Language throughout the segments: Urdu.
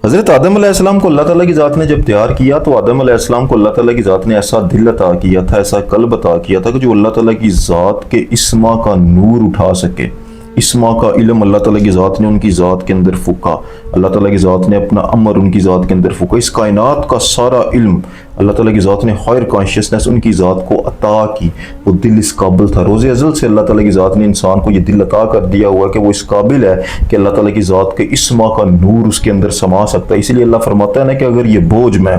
حضرت آدم علیہ السلام کو اللہ تعالیٰ کی ذات نے جب تیار کیا تو آدم علیہ السلام کو اللہ تعالیٰ کی ذات نے ایسا دل عطا کیا تھا، ایسا قلب عطا کیا تھا کہ جو اللہ تعالیٰ کی ذات کے اسما کا نور اٹھا سکے۔ اسما کا علم اللہ تعالیٰ کی ذات نے ان کی ذات کے اندر پھونکا، اللہ تعالیٰ کی ذات نے اپنا امر ان کی ذات کے اندر پھونکا۔ اس کائنات کا سارا علم اللہ تعالیٰ کی ذات نے ہائر کانشیسنس ان کی ذات کو عطا کی۔ وہ دل اس قابل تھا، روز ازل سے اللہ تعالیٰ کی ذات نے انسان کو یہ دل عطا کر دیا ہوا کہ وہ اس قابل ہے کہ اللہ تعالیٰ کی ذات کے اسما کا نور اس کے اندر سما سکتا ہے۔ اسی لیے اللہ فرماتا ہے نا کہ اگر یہ بوجھ میں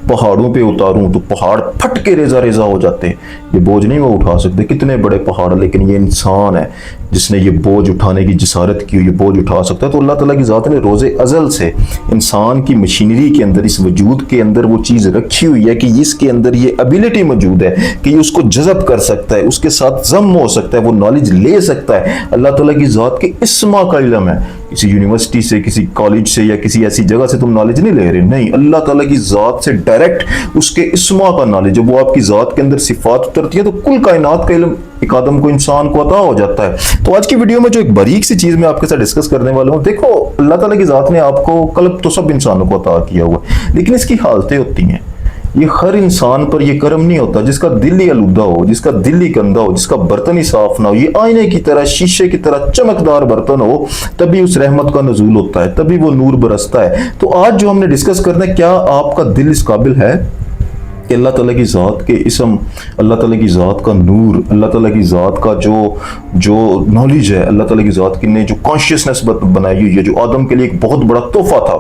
پہاڑوں پہ اتاروں تو پہاڑ پھٹ کے ریزہ ریزہ ہو جاتے ہیں، یہ بوجھ نہیں وہ اٹھا سکتے، کتنے بڑے پہاڑ، لیکن یہ انسان ہے جس نے یہ بوجھ اٹھانے کی جسارت کی، یہ بوجھ اٹھا سکتا ہے۔ تو اللہ تعالیٰ کی ذات نے روز ازل سے انسان کی مشینری کے اندر، اس وجود کے اندر وہ چیز رکھی ہوئی ہے کہ اس کے اندر یہ ابیلٹی موجود ہے کہ یہ اس کو جذب کر سکتا ہے، اس کے ساتھ ضم ہو سکتا ہے، وہ نالج لے سکتا ہے۔ اللہ تعالیٰ کی ذات کے اسما کا علم ہے۔ کسی یونیورسٹی سے، کسی کالج سے یا کسی ایسی جگہ سے تم نالج نہیں لے رہے، نہیں، اللہ تعالیٰ کی ذات سے ڈائریکٹ اس کے اسما کا نالج، جب وہ آپ کی ذات کے اندر صفات اترتی ہے تو کل کائنات کا علم ایک آدم کو، انسان کو عطا ہو جاتا ہے۔ تو آج کی ویڈیو میں جو ایک باریک سی چیز میں آپ کے ساتھ ڈسکس کرنے والا ہوں، دیکھو اللہ تعالیٰ کی ذات نے آپ کو قلب تو سب انسانوں کو عطا کیا ہوا ہے، لیکن اس کی حالتیں ہوتی ہیں۔ یہ ہر انسان پر یہ کرم نہیں ہوتا جس کا دل ہی آلودہ ہو، جس کا دل ہی گندا ہو، جس کا برتن ہی صاف نہ ہو۔ یہ آئینے کی طرح، شیشے کی طرح چمکدار برتن ہو، تبھی اس رحمت کا نزول ہوتا ہے، تبھی وہ نور برستا ہے۔ تو آج جو ہم نے ڈسکس کرنا ہے، کیا آپ کا دل اس قابل ہے کہ اللہ تعالیٰ کی ذات کے اسم، اللہ تعالیٰ کی ذات کا نور، اللہ تعالیٰ کی ذات کا جو نالج ہے، اللہ تعالیٰ کی ذات کی نے جو کانشیسنس بنائی ہوئی ہے، جو آدم کے لیے ایک بہت بڑا تحفہ تھا،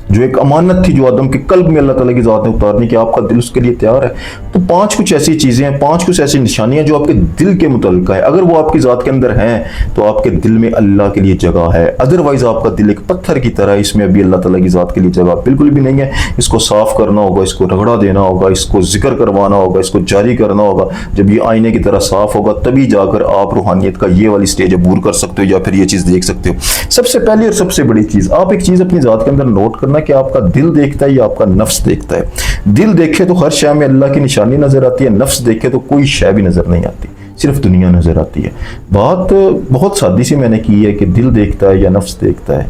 جو ایک امانت تھی جو آدم کے قلب میں اللہ تعالیٰ کی ذات نے اتارنی، کہ آپ کا دل اس کے لیے تیار ہے۔ تو پانچ کچھ ایسی چیزیں ہیں، پانچ کچھ ایسی نشانیاں جو آپ کے دل کے متعلقہ ہے۔ اگر وہ آپ کی ذات کے اندر ہیں تو آپ کے دل میں اللہ کے لیے جگہ ہے، ادروائز آپ کا دل ایک پتھر کی طرح ہے، اس میں ابھی اللہ تعالیٰ کی ذات کے لیے جگہ بالکل بھی نہیں ہے۔ اس کو صاف کرنا ہوگا، اس کو رگڑا دینا ہوگا، اس کو ذکر کروانا ہوگا، اس کو جاری کرنا ہوگا۔ جب یہ آئینے کی طرح صاف ہوگا تبھی جا کر آپ روحانیت کا یہ والی سٹیج عبور کر سکتے ہو یا پھر یہ چیز دیکھ سکتے ہو۔ سب سے پہلی اور سب سے بڑی چیز، آپ ایک چیز اپنی ذات کے اندر نوٹ کرنا کہ آپ کا دل دیکھتا ہے یا آپ کا نفس دیکھتا ہے۔ دل دیکھے تو ہر شے میں اللہ کی نشانی نظر آتی ہے، نفس دیکھے تو کوئی شے بھی نظر نہیں آتی، صرف دنیا نظر آتی ہے۔ بات بہت سادی سی میں نے کی ہے کہ دل دیکھتا ہے یا نفس دیکھتا ہے،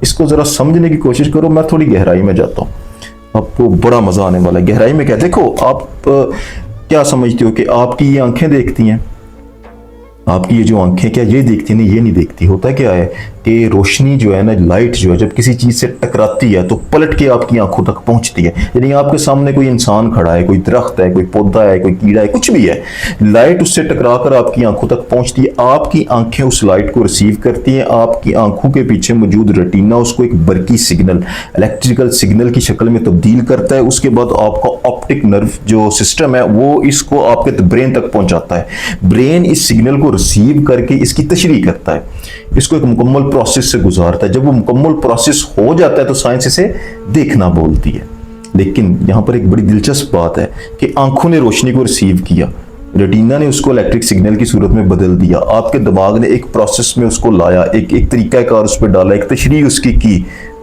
اس کو ذرا سمجھنے کی کوشش کرو۔ میں تھوڑی گہرائی میں جاتا ہوں، آپ کو بڑا مزہ آنے والا ہے۔ گہرائی میں کیا، دیکھو آپ کیا سمجھتے ہو کہ آپ کی یہ آنکھیں دیکھتی ہیں، آپ کی یہ جو آنکھیں کیا یہ دیکھتی ہیں؟ یہ نہیں دیکھتی۔ ہوتا کیا ہے کہ روشنی جو ہے نا، لائٹ جو ہے، جب کسی چیز سے ٹکراتی ہے تو پلٹ کے آپ کی آنکھوں تک پہنچتی ہے۔ یعنی آپ کے سامنے کوئی انسان کھڑا ہے، کوئی درخت ہے، کوئی پودا ہے، کوئی کیڑا ہے، کچھ بھی ہے، لائٹ اس سے ٹکرا کر آپ کی آنکھوں تک پہنچتی ہے۔ آپ کی آنکھیں اس لائٹ کو ریسیو کرتی ہیں، آپ کی آنکھوں کے پیچھے موجود ریٹینا اس کو ایک برقی سگنل، الیکٹریکل سگنل کی شکل میں تبدیل کرتا ہے۔ اس کے بعد آپ کا آپٹک نرو جو سسٹم ہے وہ اس کو آپ کے برین تک پہنچاتا ہے۔ برین اس سگنل کو ریسیو کر کے اس کی تشریح کرتا ہے، اس کو ایک مکمل پروسیس سے گزارتا ہے۔ جب وہ مکمل پروسیس ہو جاتا ہے تو سائنس اسے دیکھنا بولتی ہے۔ لیکن یہاں پر ایک بڑی دلچسپ بات ہے کہ آنکھوں نے روشنی کو ریسیو کیا، ریٹینا نے اس کو الیکٹرک سگنل کی صورت میں بدل دیا، آپ کے دماغ نے ایک پروسیس میں اس کو لایا، ایک طریقہ کار اس پہ ڈالا، ایک تشریح اس کی،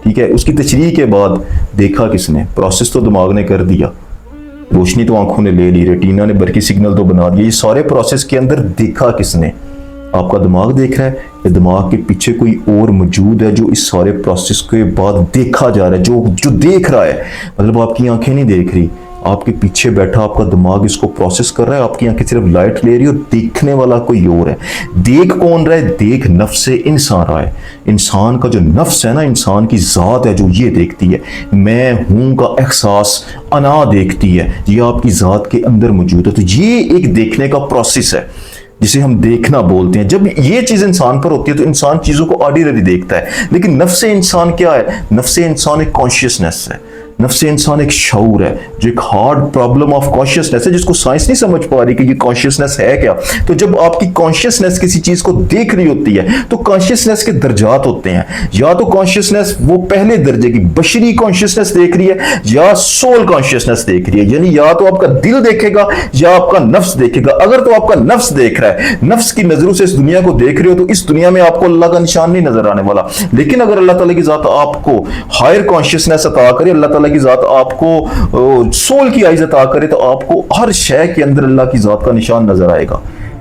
ٹھیک ہے۔ اس کی تشریح کے بعد دیکھا کس نے؟ پروسیس تو دماغ نے کر دیا، روشنی تو آنکھوں نے لے لی، ریٹینا نے برقی سگنل تو بنا دیا، یہ سارے پروسیس کے اندر دیکھا کس نے؟ آپ کا دماغ دیکھ رہا ہے یا دماغ کے پیچھے کوئی اور موجود ہے جو اس سارے پروسیس کے بعد دیکھا جا رہا ہے، جو دیکھ رہا ہے؟ مطلب آپ کی آنکھیں نہیں دیکھ رہی، آپ کے پیچھے بیٹھا آپ کا دماغ اس کو پروسیس کر رہا ہے، آپ کی آنکھیں صرف لائٹ لے رہی اور دیکھنے والا کوئی اور ہے۔ دیکھ کون رہا ہے؟ دیکھ نفس انسان رہا ہے۔ انسان کا جو نفس ہے نا، انسان کی ذات ہے جو یہ دیکھتی ہے، میں ہوں کا احساس انا دیکھتی ہے، یہ آپ کی ذات کے اندر موجود ہے۔ تو یہ ایک دیکھنے کا پروسیس ہے جسے ہم دیکھنا بولتے ہیں۔ جب یہ چیز انسان پر ہوتی ہے تو انسان چیزوں کو آرڈینری دیکھتا ہے، لیکن نفس انسان کیا ہے؟ نفس انسان ایک کانشیسنس ہے، نفس انسان ایک شعور ہے، جو ایک ہارڈ پرابلم آف کانشیسنس ہے جس کو سائنس نہیں سمجھ پا رہی کہ یہ کانشیسنس ہے کیا۔ تو جب آپ کی کانشیسنس کسی چیز کو دیکھ رہی ہوتی ہے تو کانشیسنس کے درجات ہوتے ہیں، یا تو کانشیسنس وہ پہلے درجے کی بشری کانشیسنس دیکھ رہی ہے یا سول کانشیسنس دیکھ رہی ہے، یعنی یا تو آپ کا دل دیکھے گا یا آپ کا نفس دیکھے گا۔ اگر تو آپ کا نفس دیکھ رہا ہے، نفس کی نظروں سے اس دنیا کو دیکھ رہے ہو، تو اس دنیا میں آپ کو اللہ کا نشان نہیں نظر آنے والا۔ لیکن اگر اللہ تعالیٰ کی ذات آپ کو ہائر کانشیسنس عطا کرے، اللہ تعالیٰ کی ذات آپ کو سول کی آئیز عطا کرے، تو آپ کو ہر شے کے اندر اللہ کی ذات کا نشان نظر آئے گا۔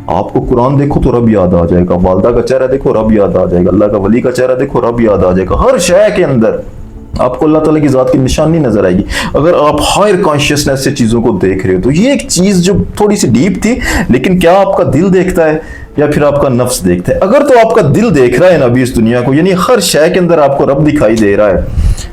آپ کو قرآن دیکھو تو رب یاد آ جائے گا، والدہ کا چہرہ دیکھو رب یاد آ جائے گا، اللہ کا ولی کا چہرہ دیکھو رب یاد آ جائے گا، ہر شے کے اندر آپ کو اللہ تعالیٰ کی ذات کی نشانی نظر آئے گی اگر آپ ہائر کانشیسنس سے چیزوں کو دیکھ رہے ہو. تو یہ ایک چیز جو تھوڑی سی ڈیپ تھی، لیکن کیا آپ کا دل دیکھتا ہے یا پھر آپ کا نفس دیکھتا ہے؟ اگر تو آپ کا دل دیکھ رہا ہے نا ابھی اس دنیا کو، یعنی ہر شے کے اندر آپ کو رب دکھائی دے رہا ہے،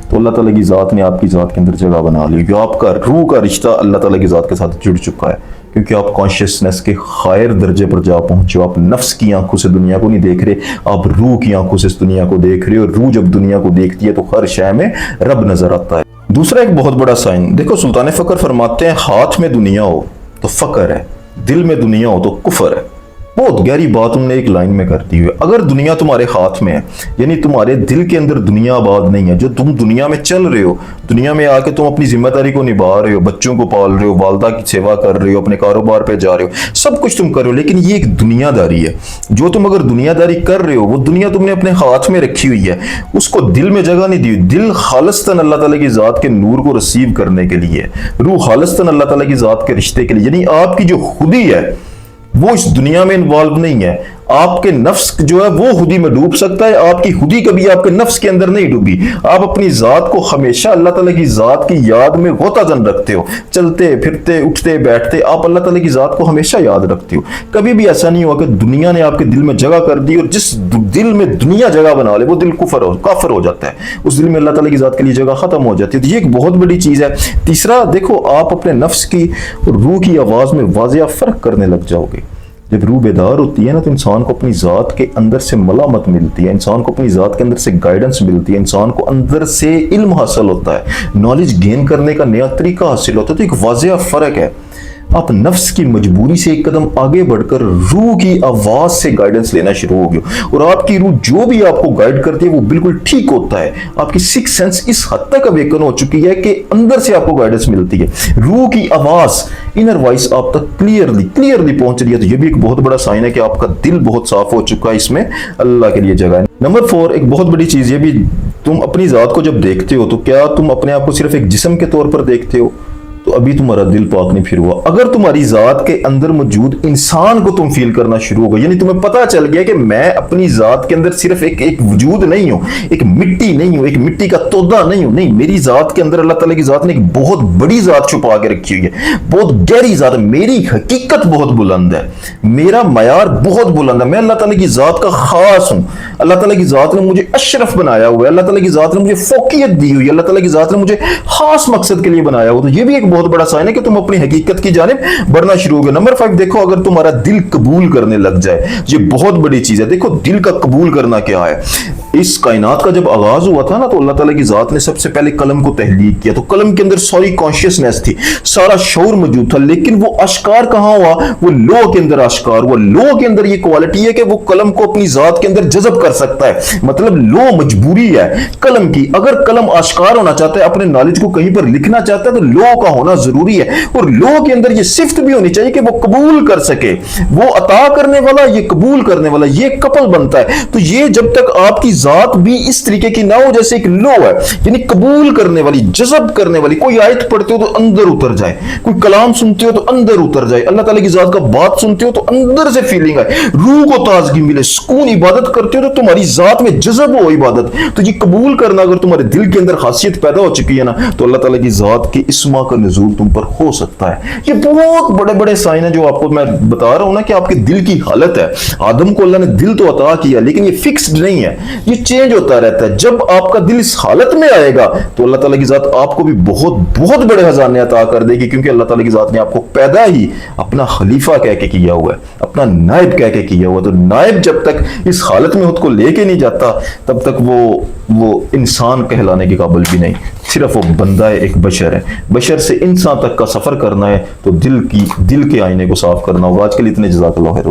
تو اللہ تعالیٰ کی ذات نے آپ کی ذات کے اندر جگہ بنا لی. جو آپ کا روح کا رشتہ اللہ تعالیٰ کی ذات کے ساتھ جڑ چکا ہے، کیونکہ آپ کانشیسنس کے ہائر درجے پر جا پہنچے. آپ نفس کی آنکھوں سے دنیا کو نہیں دیکھ رہے، آپ روح کی آنکھوں سے اس دنیا کو دیکھ رہے ہو. روح جب دنیا کو دیکھتی ہے تو ہر شے میں رب نظر آتا ہے. دوسرا ایک بہت بڑا سائن دیکھو، سلطان فقر فرماتے ہیں ہاتھ میں دنیا ہو تو فقر ہے، دل میں دنیا ہو تو کفر ہے. بہت گہری بات ہم نے ایک لائن میں کر دی ہوئی. اگر دنیا تمہارے ہاتھ میں ہے، یعنی تمہارے دل کے اندر دنیا آباد نہیں ہے، جو تم دنیا میں چل رہے ہو، دنیا میں آ کے تم اپنی ذمہ داری کو نبھا رہے ہو، بچوں کو پال رہے ہو، والدہ کی سیوا کر رہے ہو، اپنے کاروبار پہ جا رہے ہو، سب کچھ تم کر رہے ہو، لیکن یہ ایک دنیا داری ہے. جو تم اگر دنیا داری کر رہے ہو، وہ دنیا تم نے اپنے ہاتھ میں رکھی ہوئی ہے، اس کو دل میں جگہ نہیں دی ہوئی. دل خالصتاً اللہ تعالیٰ کی ذات کے نور کو ریسیو کرنے کے لیے، روح خالصتاً اللہ تعالیٰ کی ذات کے رشتے کے لیے، یعنی آپ کی جو خودی ہے وہ اس دنیا میں انوالو نہیں ہے. آپ کے نفس جو ہے وہ خودی میں ڈوب سکتا ہے، آپ کی خودی کبھی آپ کے نفس کے اندر نہیں ڈوبی. آپ اپنی ذات کو ہمیشہ اللہ تعالیٰ کی ذات کی یاد میں غوطہ زن رکھتے ہو، چلتے پھرتے اٹھتے بیٹھتے آپ اللہ تعالیٰ کی ذات کو ہمیشہ یاد رکھتے ہو. کبھی بھی ایسا نہیں ہوا کہ دنیا نے آپ کے دل میں جگہ کر دی، اور جس دل میں دنیا جگہ بنا لے وہ دل کافر ہو جاتا ہے، اس دل میں اللہ تعالیٰ کی ذات کے لیے جگہ ختم ہو جاتی ہے. تو یہ ایک بہت بڑی چیز ہے. تیسرا دیکھو، آپ اپنے نفس کی اور روح کی آواز میں واضح فرق کرنے لگ جاؤ گے. جب روح بیدار ہوتی ہے نا، تو انسان کو اپنی ذات کے اندر سے ملامت ملتی ہے، انسان کو اپنی ذات کے اندر سے گائیڈنس ملتی ہے، انسان کو اندر سے علم حاصل ہوتا ہے، نالج گین کرنے کا نیا طریقہ حاصل ہوتا ہے. تو ایک واضح فرق ہے. آپ نفس کی مجبوری سے ایک قدم آگے بڑھ کر روح کی آواز سے گائیڈنس لینا شروع ہو گئے، اور آپ کی روح جو بھی آپ کو گائیڈ کرتی ہے وہ بالکل ٹھیک ہوتا ہے. آپ کی سکس سینس اس حد تک اویکن ہو چکی ہے کہ اندر سے آپ کو گائیڈنس ملتی ہے. روح کی آواز، انر وائس آپ تک کلیئرلی پہنچ رہی ہے. تو یہ بھی ایک بہت بڑا سائن ہے کہ آپ کا دل بہت صاف ہو چکا ہے، اس میں اللہ کے لیے جگہ ہے. نمبر 4، ایک بہت بڑی چیز یہ بھی، تم اپنی ذات کو جب دیکھتے ہو تو کیا تم اپنے آپ کو صرف ایک جسم کے طور پر دیکھتے ہو؟ تو ابھی تمہارا دل پاک نہیں پھر ہوا. اگر تمہاری ذات کے اندر موجود انسان کو تم فیل کرنا شروع ہو گئے، یعنی تمہیں پتا چل گیا کہ میں اپنی ذات کے اندر صرف ایک وجود نہیں ہوں، ایک مٹی نہیں ہوں، ایک مٹی کا تودا نہیں ہوں. نہیں، میری ذات کے اندر اللہ تعالیٰ کی ذات نے ایک بہت بڑی ذات چھپا کے رکھی ہوئی ہے، بہت گہری ذات ہے. میری حقیقت بہت بلند ہے، میرا معیار بہت بلند ہے. میں اللہ تعالیٰ کی ذات کا خاص ہوں. اللہ تعالیٰ کی ذات نے مجھے اشرف بنایا ہوا ہے، اللہ تعالیٰ کی ذات نے مجھے فوقیت دی ہوئی ہے، اللہ تعالیٰ کی ذات نے مجھے خاص مقصد کے لیے بنایا ہوا. تو یہ بھی ایک بہت بڑا سائن ہے کہ تم اپنی حقیقت کی جانب بڑھنا شروع ہو گئے. نمبر 5 دیکھو، اگر تمہارا دل قبول کرنے لگ جائے، یہ بہت بڑی چیز ہے. دیکھو دل کا قبول کرنا کیا ہے. اس کائنات کا جب آغاز ہوا تھا نا، تو اللہ تعالیٰ کی ذات نے سب سے پہلے قلم کو تحلیق کیا. تو قلم کے اندر ساری کانشیسنس تھی، سارا شعور موجود تھا، لیکن وہ اشکار کہاں ہوا؟ وہ لوح کے اندر اشکار ہوا. لوح کے اندر یہ کوالٹی ہے کہ وہ قلم کو اپنی ذات کے اندر جذب کر سکتا ہے. مطلب لوح مجبوری ہے قلم کی. اگر قلم اشکار ہونا چاہتا ہے، اپنے نالج کو کہیں پر لکھنا چاہتا ہے، تو لوح کا ہونا ضروری ہے. اور لوح کے اندر یہ صفت بھی ہونی چاہیے کہ وہ قبول کر سکے. وہ عطا کرنے والا، یہ قبول کرنے والا، یہ کپل بنتا ہے. تو یہ جب تک آپ کی ذات بھی اس طریقے کی نہ ہو جیسے ایک لوح ہے، یعنی قبول کرنے والی، جذب کرنے والی. کوئی آیت پڑھتے ہو تو اندر اتر جائے، کوئی کلام سنتے ہو تو اندر اتر جائے، اللہ تعالیٰ کی ذات کا بات سنتے ہو تو اندر سے فیلنگ آئے، روح کو تازگی ملے، سکون. عبادت کرتے ہو تو تمہاری ذات میں جذب ہو عبادت. تو یہ قبول کرنا اگر تمہارے دل کے اندر خاصیت پیدا ہو چکی ہے نا، تو اللہ تعالیٰ کی ذات کی اسما کا نزول تم پر ہو سکتا ہے. یہ بہت بڑے بڑے سائن ہیں جو آپ کو میں بتا رہا ہوں نا، کہ آپ کے دل کی حالت ہے. آدم کو اللہ نے دل تو عطا کیا، لیکن یہ فکسڈ نہیں ہے، یہ چینج ہوتا رہتا ہے. جب آپ کا دل اس حالت میں آئے گا تو اللہ تعالیٰ کی ذات آپ کو بھی بہت بہت بڑے خزانے عطا کر دے گی، کیونکہ اللہ تعالیٰ کی ذات نے آپ کو پیدا ہی اپنا خلیفہ کہہ کے کیا ہوا ہے، اپنا نائب کہہ کے کیا ہوا ہے. تو نائب جب تک اس حالت میں خود کو لے کے نہیں جاتا، تب تک وہ انسان کہلانے کے قابل بھی نہیں. صرف وہ بندہ ہے، ایک بشر ہے. بشر سے انسان تک کا سفر کرنا ہے تو دل کے آئینے کو صاف کرنا ہوگا. آج کے لیے اتنے، جزاک اللہ خیر.